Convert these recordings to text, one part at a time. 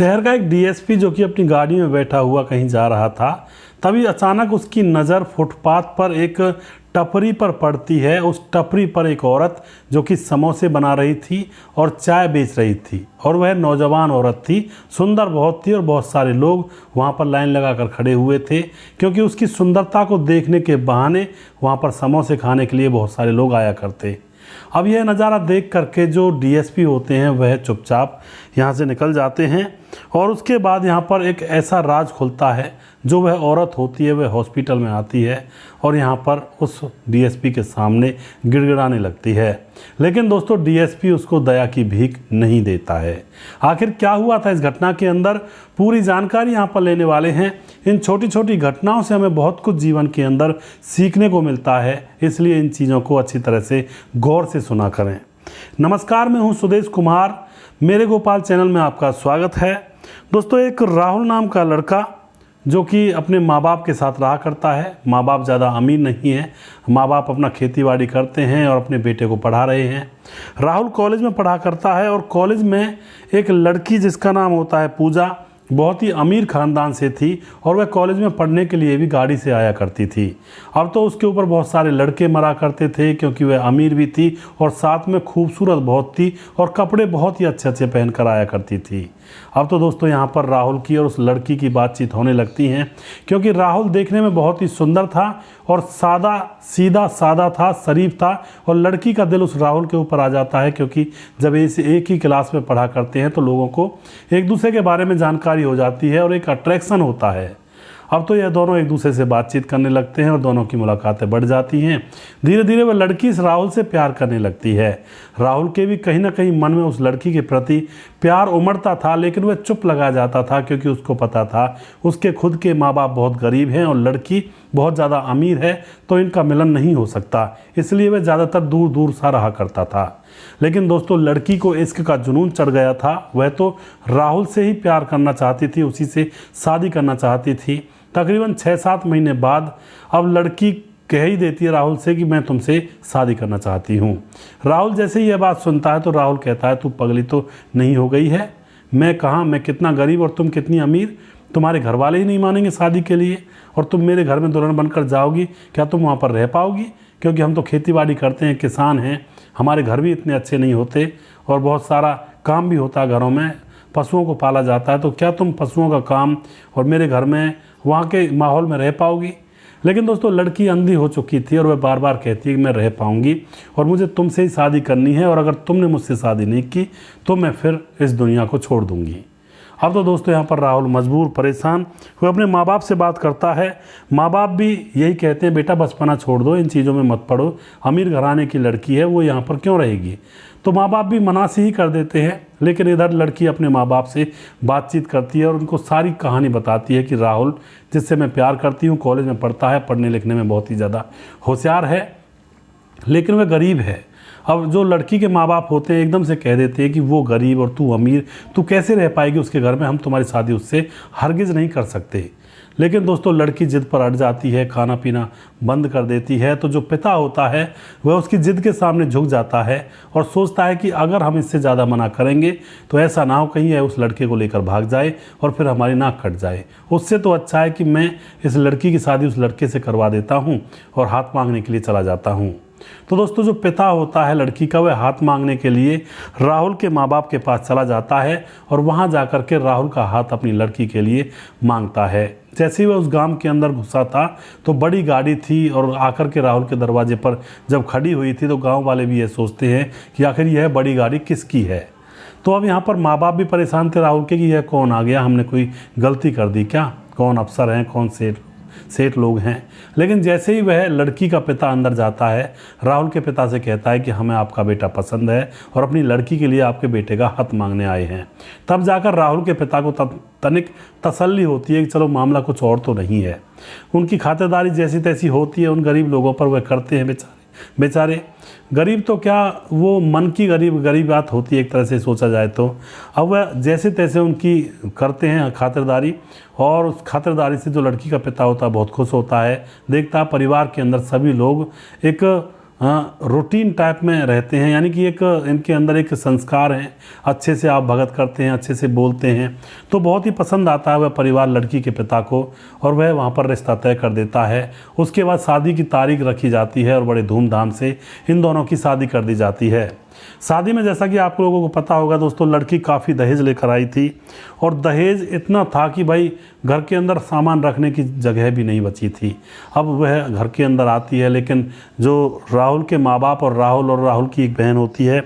शहर का एक डीएसपी जो कि अपनी गाड़ी में बैठा हुआ कहीं जा रहा था, तभी अचानक उसकी नज़र फुटपाथ पर एक टपरी पर पड़ती है। उस टपरी पर एक औरत जो कि समोसे बना रही थी और चाय बेच रही थी, और वह नौजवान औरत थी, सुंदर बहुत थी, और बहुत सारे लोग वहाँ पर लाइन लगाकर खड़े हुए थे क्योंकि उसकी सुंदरता को देखने के बहाने वहाँ पर समोसे खाने के लिए बहुत सारे लोग आया करते। अब यह नज़ारा देख करके जो डीएसपी होते हैं वह चुपचाप यहाँ से निकल जाते हैं, और उसके बाद यहाँ पर एक ऐसा राज खुलता है। जो वह औरत होती है वह हॉस्पिटल में आती है और यहाँ पर उस डीएसपी के सामने गिड़गिड़ाने लगती है, लेकिन दोस्तों डीएसपी उसको दया की भीख नहीं देता है। आखिर क्या हुआ था इस घटना के अंदर, पूरी जानकारी यहाँ पर लेने वाले हैं। इन छोटी छोटी घटनाओं से हमें बहुत कुछ जीवन के अंदर सीखने को मिलता है, इसलिए इन चीज़ों को अच्छी तरह से गौर से सुना करें। नमस्कार, मैं हूँ सुदेश कुमार, मेरे गोपाल चैनल में आपका स्वागत है। दोस्तों, एक राहुल नाम का लड़का जो कि अपने माँ बाप के साथ रहा करता है। माँ बाप ज़्यादा अमीर नहीं हैं, माँ बाप अपना खेतीबाड़ी करते हैं और अपने बेटे को पढ़ा रहे हैं। राहुल कॉलेज में पढ़ा करता है, और कॉलेज में एक लड़की जिसका नाम होता है पूजा, बहुत ही अमीर ख़ानदान से थी, और वह कॉलेज में पढ़ने के लिए भी गाड़ी से आया करती थी। अब तो उसके ऊपर बहुत सारे लड़के मरा करते थे क्योंकि वह अमीर भी थी और साथ में खूबसूरत बहुत थी, और कपड़े बहुत ही अच्छे अच्छे पहन कर आया करती थी। अब तो दोस्तों यहाँ पर राहुल की और उस लड़की की बातचीत होने लगती हैं, क्योंकि राहुल देखने में बहुत ही सुंदर था और सीधा सादा था, शरीफ था, और लड़की का दिल उस राहुल के ऊपर आ जाता है क्योंकि जब इसे एक ही क्लास में पढ़ा करते हैं तो लोगों को एक दूसरे के बारे में जानकारी हो जाती है और एक अट्रैक्शन होता है। अब तो यह दोनों एक दूसरे से बातचीत करने लगते हैं और दोनों की मुलाकातें बढ़ जाती हैं। धीरे धीरे वह लड़की इस राहुल से प्यार करने लगती है। राहुल के भी कहीं ना कहीं मन में उस लड़की के प्रति प्यार उमड़ता था, लेकिन वह चुप लगा जाता था क्योंकि उसको पता था उसके खुद के माँ बाप बहुत गरीब हैं और लड़की बहुत ज़्यादा अमीर है, तो इनका मिलन नहीं हो सकता। इसलिए वह ज़्यादातर दूर दूर सा रहा करता था। लेकिन दोस्तों, लड़की को इश्क का जुनून चढ़ गया था। वह तो राहुल से ही प्यार करना चाहती थी, उसी से शादी करना चाहती थी। तकरीबन 6-7 महीने बाद अब लड़की कह ही देती है राहुल से कि मैं तुमसे शादी करना चाहती हूँ। राहुल जैसे ही यह बात सुनता है तो राहुल कहता है, तू पगली तो नहीं हो गई है? मैं कहाँ, मैं कितना गरीब और तुम कितनी अमीर, तुम्हारे घर वाले ही नहीं मानेंगे शादी के लिए, और तुम मेरे घर में दुल्हन बनकर जाओगी, क्या तुम वहाँ पर रह पाओगी? क्योंकि हम तो खेतीबाड़ी करते हैं, किसान हैं, हमारे घर भी इतने अच्छे नहीं होते और बहुत सारा काम भी होता है घरों में, पशुओं को पाला जाता है, तो क्या तुम पशुओं का काम और मेरे घर में वहाँ के माहौल में रह पाओगी? लेकिन दोस्तों, लड़की अंधी हो चुकी थी और वह बार बार कहती है कि मैं रह पाऊंगी और मुझे तुमसे ही शादी करनी है, और अगर तुमने मुझसे शादी नहीं की तो मैं फिर इस दुनिया को छोड़ दूंगी। अब तो दोस्तों यहाँ पर राहुल मजबूर, परेशान, वह अपने माँ बाप से बात करता है। माँ बाप भी यही कहते हैं, बेटा बचपना छोड़ दो, इन चीज़ों में मत पड़ो, अमीर घराने की लड़की है, वो यहाँ पर क्यों रहेगी? तो माँ बाप भी मना से ही कर देते हैं। लेकिन इधर लड़की अपने माँ बाप से बातचीत करती है और उनको सारी कहानी बताती है कि राहुल, जिससे मैं प्यार करती हूँ, कॉलेज में पढ़ता है, पढ़ने लिखने में बहुत ही ज़्यादा होशियार है, लेकिन वह गरीब है। अब जो लड़की के माँ बाप होते हैं एकदम से कह देते हैं कि वो गरीब और तू अमीर, तू कैसे रह पाएगी उसके घर में, हम तुम्हारी शादी उससे हरगिज़ नहीं कर सकते। लेकिन दोस्तों, लड़की जिद पर अड़ जाती है, खाना पीना बंद कर देती है। तो जो पिता होता है वह उसकी जिद के सामने झुक जाता है और सोचता है कि अगर हम इससे ज़्यादा मना करेंगे तो ऐसा ना हो कहीं है उस लड़के को लेकर भाग जाए और फिर हमारी नाक कट जाए। उससे तो अच्छा है कि मैं इस लड़की की शादी उस लड़के से करवा देता हूँ और हाथ मांगने के लिए चला जाता हूँ। तो दोस्तों, जो पिता होता है लड़की का, वह हाथ मांगने के लिए राहुल के माँ बाप के पास चला जाता है और वहाँ जाकर के राहुल का हाथ अपनी लड़की के लिए मांगता है। जैसे ही वह उस गांव के अंदर घुसा था तो बड़ी गाड़ी थी, और आकर के राहुल के दरवाजे पर जब खड़ी हुई थी तो गांव वाले भी ये सोचते हैं कि आखिर यह बड़ी गाड़ी किसकी है। तो अब यहाँ पर माँ बाप भी परेशान थे राहुल के कि यह कौन आ गया, हमने कोई गलती कर दी क्या, कौन अफसर हैं, कौन सेठ लोग हैं। लेकिन जैसे ही वह लड़की का पिता अंदर जाता है, राहुल के पिता से कहता है कि हमें आपका बेटा पसंद है और अपनी लड़की के लिए आपके बेटे का हाथ मांगने आए हैं। तब जाकर राहुल के पिता को तनिक तसल्ली होती है कि चलो मामला कुछ और तो नहीं है। उनकी खातिरदारी जैसी तैसी होती है उन गरीब लोगों पर, वह करते हैं बेचारे गरीब तो क्या, वो मन की गरीब बात होती है एक तरह से सोचा जाए तो। अब वह जैसे तैसे उनकी करते हैं खातिरदारी, और उस खातिरदारी से जो लड़की का पिता होता है बहुत खुश होता है। देखता है परिवार के अंदर सभी लोग एक रूटीन टाइप में रहते हैं, यानी कि एक इनके अंदर एक संस्कार है, अच्छे से आप भगत करते हैं, अच्छे से बोलते हैं, तो बहुत ही पसंद आता है वह परिवार लड़की के पिता को, और वह वहाँ पर रिश्ता तय कर देता है। उसके बाद शादी की तारीख रखी जाती है और बड़े धूमधाम से इन दोनों की शादी कर दी जाती है। शादी में जैसा कि आप लोगों को पता होगा दोस्तों, लड़की काफ़ी दहेज लेकर आई थी, और दहेज इतना था कि भाई घर के अंदर सामान रखने की जगह भी नहीं बची थी। अब वह घर के अंदर आती है, लेकिन जो राहुल के माँ बाप और राहुल की एक बहन होती है,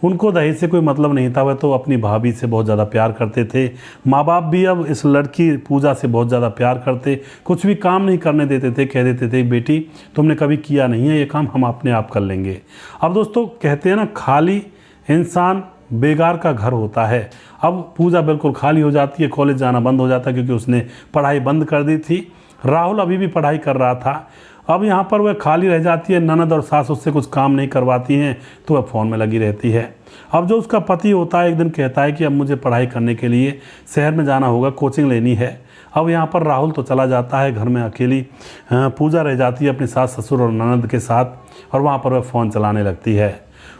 उनको दहेज से कोई मतलब नहीं था। वह तो अपनी भाभी से बहुत ज़्यादा प्यार करते थे। माँ बाप भी अब इस लड़की पूजा से बहुत ज़्यादा प्यार करते, कुछ भी काम नहीं करने देते थे, कह देते थे बेटी तुमने कभी किया नहीं है ये काम, हम अपने आप कर लेंगे। अब दोस्तों कहते हैं ना, खाली इंसान बेगार का घर होता है। अब पूजा बिल्कुल खाली हो जाती है, कॉलेज जाना बंद हो जाता है क्योंकि उसने पढ़ाई बंद कर दी थी। राहुल अभी भी पढ़ाई कर रहा था। अब यहाँ पर वह खाली रह जाती है, ननद और सास उससे कुछ काम नहीं करवाती हैं, तो वह फ़ोन में लगी रहती है। अब जो उसका पति होता है एक दिन कहता है कि अब मुझे पढ़ाई करने के लिए शहर में जाना होगा, कोचिंग लेनी है। अब यहाँ पर राहुल तो चला जाता है, घर में अकेली पूजा रह जाती है अपनी सास ससुर और ननद के साथ, और वहाँ पर वह फ़ोन चलाने लगती है।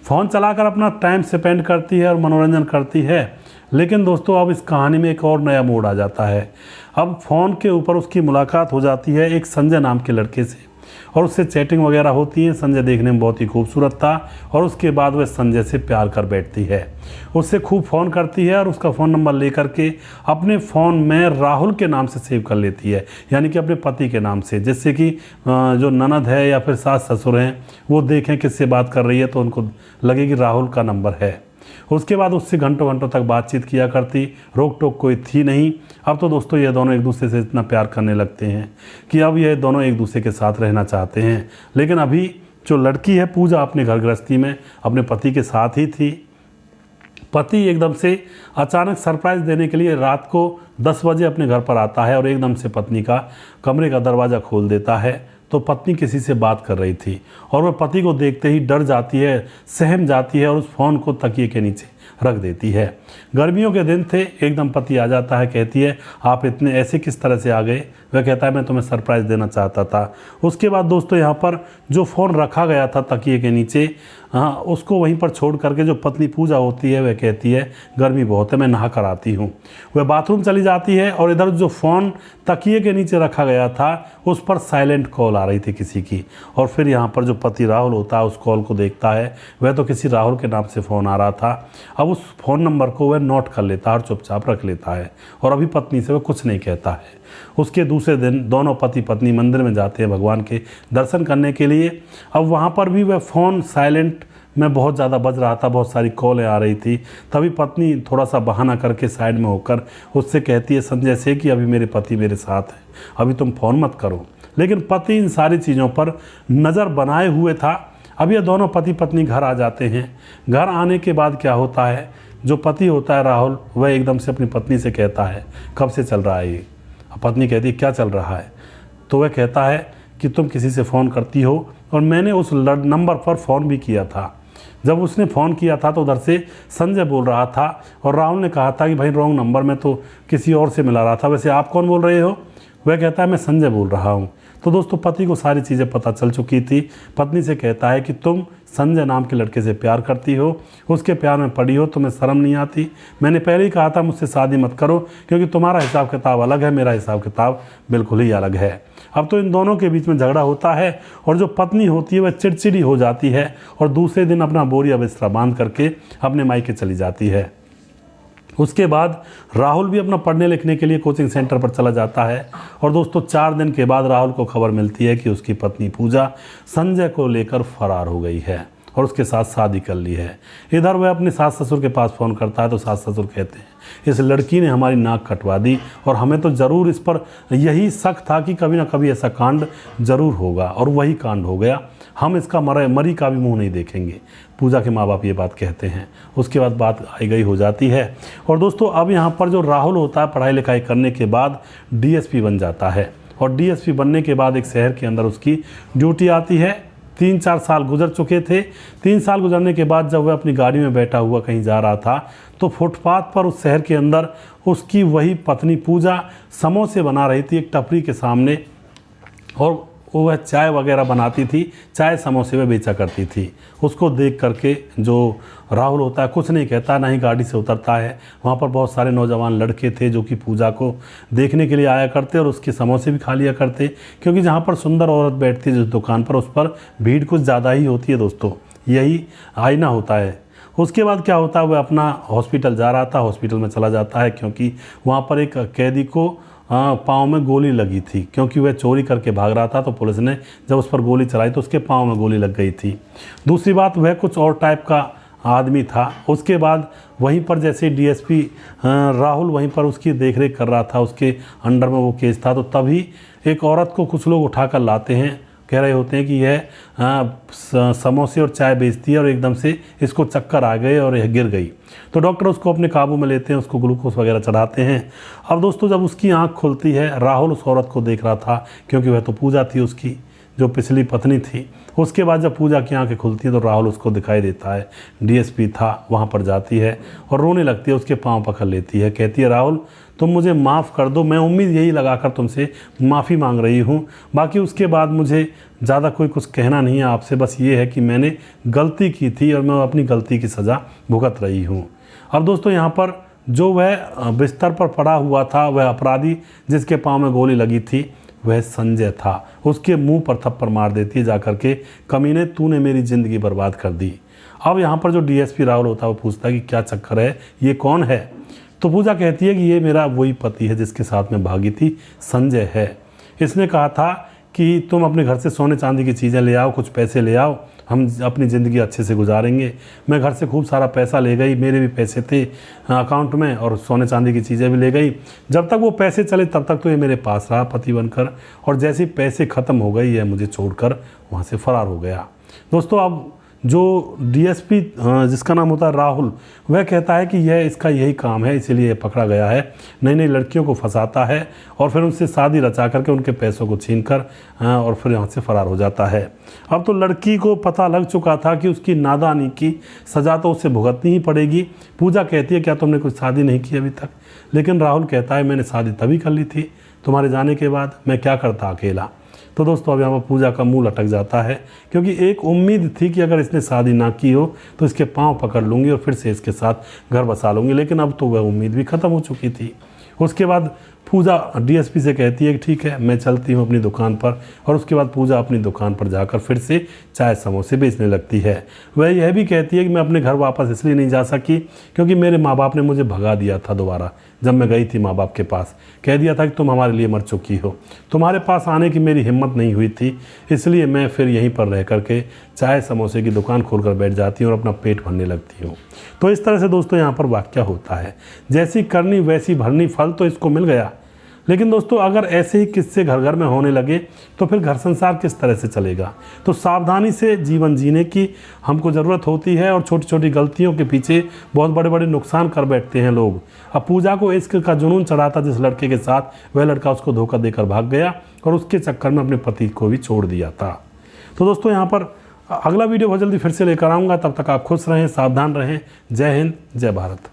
फ़ोन चलाकर अपना टाइम स्पेंड करती है और मनोरंजन करती है। लेकिन दोस्तों अब इस कहानी में एक और नया मोड़ आ जाता है। अब फ़ोन के ऊपर उसकी मुलाकात हो जाती है एक संजय नाम के लड़के से, और उससे चैटिंग वगैरह होती है। संजय देखने में बहुत ही खूबसूरत था, और उसके बाद वह संजय से प्यार कर बैठती है, उससे खूब फ़ोन करती है, और उसका फ़ोन नंबर लेकर के अपने फ़ोन में राहुल के नाम से सेव कर लेती है, यानी कि अपने पति के नाम से, जिससे कि जो ननद है या फिर सास ससुर हैं वो देखें किससे बात कर रही है तो उनको लगे कि राहुल का नंबर है। उसके बाद उससे घंटों घंटों तक बातचीत किया करती, रोक टोक कोई थी नहीं। अब तो दोस्तों ये दोनों एक दूसरे से इतना प्यार करने लगते हैं कि अब ये दोनों एक दूसरे के साथ रहना चाहते हैं। लेकिन अभी जो लड़की है पूजा अपने घर गृहस्थी में अपने पति के साथ ही थी। पति एकदम से अचानक सरप्राइज़ देने के लिए रात को 10 बजे अपने घर पर आता है, और एकदम से पत्नी का कमरे का दरवाज़ा खोल देता है। तो पत्नी किसी से बात कर रही थी, और वह पति को देखते ही डर जाती है, सहम जाती है, और उस फ़ोन को तकिए के नीचे रख देती है। गर्मियों के दिन थे, एकदम पति आ जाता है, कहती है आप इतने ऐसे किस तरह से आ गए। वह कहता है मैं तुम्हें सरप्राइज़ देना चाहता था। उसके बाद दोस्तों यहाँ पर जो फ़ोन रखा गया था तकिए के नीचे, उसको वहीं पर छोड़ करके जो पत्नी पूजा होती है वह कहती है गर्मी बहुत है, मैं नहा कर आती हूँ। वह बाथरूम चली जाती है, और इधर जो फ़ोन तकिए के नीचे रखा गया था उस पर साइलेंट कॉल आ रही थी किसी की। और फिर यहाँ पर जो पति राहुल होता है उस कॉल को देखता है, वह तो किसी राहुल के नाम से फ़ोन आ रहा था। अब उस फ़ोन नंबर को वह नोट कर लेता है और चुपचाप रख लेता है, और अभी पत्नी से वह कुछ नहीं कहता है। उसके दूसरे दिन दोनों पति पत्नी मंदिर में जाते हैं भगवान के दर्शन करने के लिए। अब वहाँ पर भी वह फ़ोन साइलेंट में बहुत ज़्यादा बज रहा था, बहुत सारी कॉलें आ रही थी। तभी पत्नी थोड़ा सा बहाना करके साइड में होकर उससे कहती है संजय से कि अभी मेरे पति मेरे साथ हैं, अभी तुम फ़ोन मत करो। लेकिन पति इन सारी चीज़ों पर नज़र बनाए हुए था। अब ये दोनों पति पत्नी घर आ जाते हैं। घर आने के बाद क्या होता है, जो पति होता है राहुल, वह एकदम से अपनी पत्नी से कहता है कब से चल रहा है ये। पत्नी कहती है क्या चल रहा है। तो वह कहता है कि तुम किसी से फ़ोन करती हो, और मैंने उस नंबर पर फ़ोन भी किया था। जब उसने फ़ोन किया था तो उधर से संजय बोल रहा था, और राहुल ने कहा था कि भाई रॉन्ग नंबर, में तो किसी और से मिला रहा था, वैसे आप कौन बोल रहे हो। वह कहता है मैं संजय बोल रहा हूँ। तो दोस्तों पति को सारी चीज़ें पता चल चुकी थी। पत्नी से कहता है कि तुम संजय नाम के लड़के से प्यार करती हो, उसके प्यार में पड़ी हो, तुम्हें शर्म नहीं आती। मैंने पहले ही कहा था मुझसे शादी मत करो, क्योंकि तुम्हारा हिसाब किताब अलग है, मेरा हिसाब किताब बिल्कुल ही अलग है। अब तो इन दोनों के बीच में झगड़ा होता है, और जो पत्नी होती है वह चिड़चिड़ी हो जाती है, और दूसरे दिन अपना बोरिया बिस्तरा बांध करके अपने मायके चली जाती है। उसके बाद राहुल भी अपना पढ़ने लिखने के लिए कोचिंग सेंटर पर चला जाता है। और दोस्तों 4 दिन के बाद राहुल को खबर मिलती है कि उसकी पत्नी पूजा संजय को लेकर फरार हो गई है और उसके साथ शादी कर ली है। इधर वह अपने सास ससुर के पास फ़ोन करता है तो सास ससुर कहते हैं इस लड़की ने हमारी नाक कटवा दी, और हमें तो ज़रूर इस पर यही शक था कि कभी ना कभी ऐसा कांड ज़रूर होगा, और वही कांड हो गया। हम इसका मरी का भी मुंह नहीं देखेंगे। पूजा के माँ बाप ये बात कहते हैं। उसके बाद बात आई गई हो जाती है। और दोस्तों अब यहाँ पर जो राहुल होता है पढ़ाई लिखाई करने के बाद डीएसपी बन जाता है, और डीएसपी बनने के बाद एक शहर के अंदर उसकी ड्यूटी आती है। 3-4 साल गुजर चुके थे। 3 साल गुजरने के बाद जब वह अपनी गाड़ी में बैठा हुआ कहीं जा रहा था तो फुटपाथ पर उस शहर के अंदर उसकी वही पत्नी पूजा समोसे बना रही थी एक टपरी के सामने, और वह चाय वगैरह बनाती थी, चाय समोसे में बेचा करती थी। उसको देख करके जो राहुल होता है कुछ नहीं कहता, ना ही गाड़ी से उतरता है। वहाँ पर बहुत सारे नौजवान लड़के थे जो कि पूजा को देखने के लिए आया करते और उसके समोसे भी खा लिया करते, क्योंकि जहाँ पर सुंदर औरत बैठती है जिस दुकान पर, उस पर भीड़ कुछ ज़्यादा ही होती है दोस्तों। यही आईना होता है। उसके बाद क्या होता है, वह अपना हॉस्पिटल जा रहा था, हॉस्पिटल में चला जाता है क्योंकि वहाँ पर एक कैदी को पाँव में गोली लगी थी, क्योंकि वह चोरी करके भाग रहा था। तो पुलिस ने जब उस पर गोली चलाई तो उसके पाँव में गोली लग गई थी। दूसरी बात, वह कुछ और टाइप का आदमी था। उसके बाद वहीं पर जैसे डीएसपी राहुल वहीं पर उसकी देखरेख कर रहा था, उसके अंडर में वो केस था, तो तभी एक औरत को कुछ लोग उठाकर लाते हैं, कह रहे होते हैं कि यह समोसे और चाय बेचती है और एकदम से इसको चक्कर आ गए और यह गिर गई। तो डॉक्टर उसको अपने काबू में लेते हैं, उसको ग्लूकोज वगैरह चढ़ाते हैं। अब दोस्तों जब उसकी आंख खुलती है, राहुल उस औरत को देख रहा था क्योंकि वह तो पूजा थी उसकी जो पिछली पत्नी थी। उसके बाद जब पूजा की आंखें खुलती हैं तो राहुल उसको दिखाई देता है, डीएसपी था, वहाँ पर जाती है और रोने लगती है, उसके पाँव पकड़ लेती है, कहती है राहुल तुम मुझे माफ़ कर दो, मैं उम्मीद यही लगाकर तुमसे माफ़ी मांग रही हूँ। बाकी उसके बाद मुझे ज़्यादा कोई कुछ कहना नहीं है आपसे, बस ये है कि मैंने गलती की थी और मैं अपनी गलती की सज़ा भुगत रही हूँ। अब दोस्तों यहाँ पर जो वह बिस्तर पर पड़ा हुआ था, वह अपराधी जिसके पाँव में गोली लगी थी, वह संजय था। उसके मुंह पर थप्पड़ मार देती है जाकर के, कमीने तूने मेरी ज़िंदगी बर्बाद कर दी। अब यहाँ पर जो डीएसपी राहुल होता है वो पूछता है कि क्या चक्कर है, ये कौन है? तो पूजा कहती है कि ये मेरा वही पति है जिसके साथ में भागी थी, संजय है। इसने कहा था कि तुम अपने घर से सोने चांदी की चीज़ें ले आओ, कुछ पैसे ले आओ, हम अपनी ज़िंदगी अच्छे से गुजारेंगे। मैं घर से खूब सारा पैसा ले गई, मेरे भी पैसे थे अकाउंट में और सोने चांदी की चीज़ें भी ले गई। जब तक वो पैसे चले तब तक तो ये मेरे पास रहा पति बनकर, और जैसे ही पैसे ख़त्म हो गए यह मुझे छोड़कर वहाँ से फ़रार हो गया। दोस्तों अब जो डीएसपी जिसका नाम होता है राहुल, वह कहता है कि यह इसका यही काम है, इसीलिए पकड़ा गया है। नई नई लड़कियों को फंसाता है और फिर उनसे शादी रचा करके उनके पैसों को छीनकर और फिर यहाँ से फरार हो जाता है। अब तो लड़की को पता लग चुका था कि उसकी नादानी की सज़ा तो उसे भुगतनी ही पड़ेगी। पूजा कहती है क्या तुमने कुछ शादी नहीं की अभी तक? लेकिन राहुल कहता है मैंने शादी तभी कर ली थी तुम्हारे जाने के बाद, मैं क्या करता अकेला। तो दोस्तों अब यहाँ पर पूजा का मुंह लटक जाता है, क्योंकि एक उम्मीद थी कि अगर इसने शादी ना की हो तो इसके पाँव पकड़ लूँगी और फिर से इसके साथ घर बसा लूँगी, लेकिन अब तो वह उम्मीद भी ख़त्म हो चुकी थी। उसके बाद पूजा डीएसपी से कहती है कि ठीक है मैं चलती हूँ अपनी दुकान पर, और उसके बाद पूजा अपनी दुकान पर जाकर फिर से चाय समोसे बेचने लगती है। वह यह भी कहती है कि मैं अपने घर वापस इसलिए नहीं जा सकी क्योंकि मेरे माँ बाप ने मुझे भगा दिया था दोबारा। जब मैं गई थी माँ बाप के पास, कह दिया था कि तुम हमारे लिए मर चुकी हो, तुम्हारे पास आने की मेरी हिम्मत नहीं हुई थी, इसलिए मैं फिर यहीं पर रह करके चाय समोसे की दुकान खोलकर बैठ जाती हूँ और अपना पेट भरने लगती हूँ। तो इस तरह से दोस्तों यहाँ पर वाक्य होता है, जैसी करनी वैसी भरनी, फल तो इसको मिल गया। लेकिन दोस्तों अगर ऐसे ही किस्से घर घर में होने लगे तो फिर घर संसार किस तरह से चलेगा? तो सावधानी से जीवन जीने की हमको ज़रूरत होती है, और छोटी छोटी गलतियों के पीछे बहुत बड़े बड़े नुकसान कर बैठते हैं लोग। अब पूजा को इश्क का जुनून चढ़ा था जिस लड़के के साथ, वह लड़का उसको धोखा देकर भाग गया और उसके चक्कर में अपने पति को भी छोड़ दिया था। तो दोस्तों यहाँ पर अगला वीडियो बहुत जल्दी फिर से लेकर आऊँगा, तब तक आप खुश रहें, सावधान रहें। जय हिंद, जय भारत।